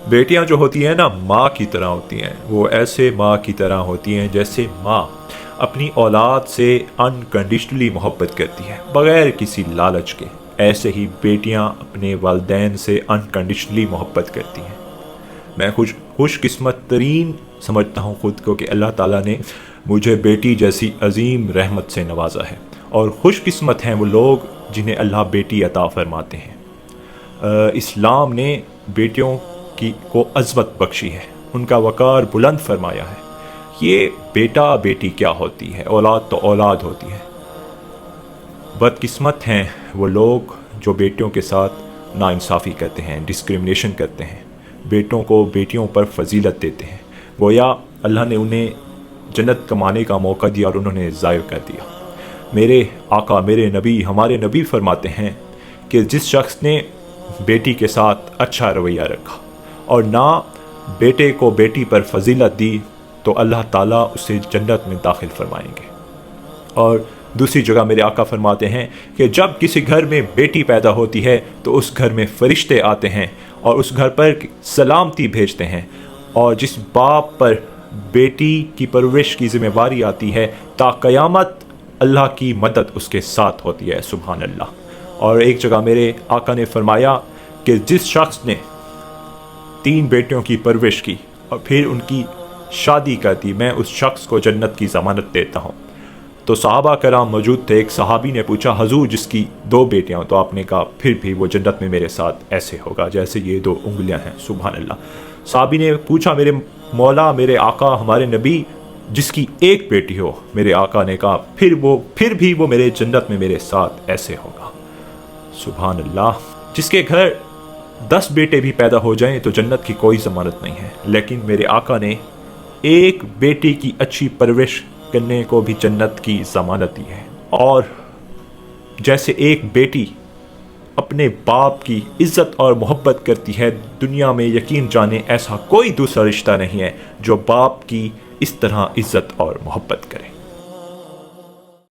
بیٹیاں جو ہوتی ہیں نا ماں کی طرح ہوتی ہیں، وہ ایسے ماں کی طرح ہوتی ہیں جیسے ماں اپنی اولاد سے انکنڈیشنلی محبت کرتی ہے بغیر کسی لالچ کے، ایسے ہی بیٹیاں اپنے والدین سے انکنڈیشنلی محبت کرتی ہیں۔ میں خوش قسمت ترین سمجھتا ہوں خود کو کہ اللہ تعالیٰ نے مجھے بیٹی جیسی عظیم رحمت سے نوازا ہے، اور خوش قسمت ہیں وہ لوگ جنہیں اللہ بیٹی عطا فرماتے ہیں۔ اسلام نے بیٹیوں کو عظمت بخشی ہے، ان کا وقار بلند فرمایا ہے۔ یہ بیٹا بیٹی کیا ہوتی ہے، اولاد تو اولاد ہوتی ہے۔ بدقسمت ہیں وہ لوگ جو بیٹیوں کے ساتھ ناانصافی کرتے ہیں، ڈسکرمنیشن کرتے ہیں، بیٹوں کو بیٹیوں پر فضیلت دیتے ہیں، گویا اللہ نے انہیں جنت کمانے کا موقع دیا اور انہوں نے ضائع کر دیا۔ میرے آقا، میرے نبی، ہمارے نبی فرماتے ہیں کہ جس شخص نے بیٹی کے ساتھ اچھا رویہ رکھا اور نہ بیٹے کو بیٹی پر فضیلت دی تو اللہ تعالیٰ اسے جنت میں داخل فرمائیں گے۔ اور دوسری جگہ میرے آقا فرماتے ہیں کہ جب کسی گھر میں بیٹی پیدا ہوتی ہے تو اس گھر میں فرشتے آتے ہیں اور اس گھر پر سلامتی بھیجتے ہیں، اور جس باپ پر بیٹی کی پرورش کی ذمہ داری آتی ہے تا قیامت اللہ کی مدد اس کے ساتھ ہوتی ہے، سبحان اللہ۔ اور ایک جگہ میرے آقا نے فرمایا کہ جس شخص نے 3 بیٹیوں کی پرورش کی اور پھر ان کی شادی کر دی، میں اس شخص کو جنت کی ضمانت دیتا ہوں۔ تو صحابہ کرام موجود تھے، ایک صحابی نے پوچھا حضور جس کی 2 بیٹیاں، تو آپ نے کہا پھر بھی وہ جنت میں میرے ساتھ ایسے ہوگا جیسے یہ 2 انگلیاں ہیں، سبحان اللہ۔ صحابی نے پوچھا میرے مولا، میرے آقا، ہمارے نبی، جس کی 1 بیٹی ہو، میرے آقا نے کہا پھر بھی وہ میرے جنت میں میرے ساتھ ایسے ہوگا، سبحان اللہ۔ جس کے گھر 10 بیٹے بھی پیدا ہو جائیں تو جنت کی کوئی ضمانت نہیں ہے، لیکن میرے آقا نے 1 بیٹی کی اچھی پرورش کرنے کو بھی جنت کی ضمانت دی ہے۔ اور جیسے ایک بیٹی اپنے باپ کی عزت اور محبت کرتی ہے، دنیا میں یقین جانے ایسا کوئی دوسرا رشتہ نہیں ہے جو باپ کی اس طرح عزت اور محبت کرے۔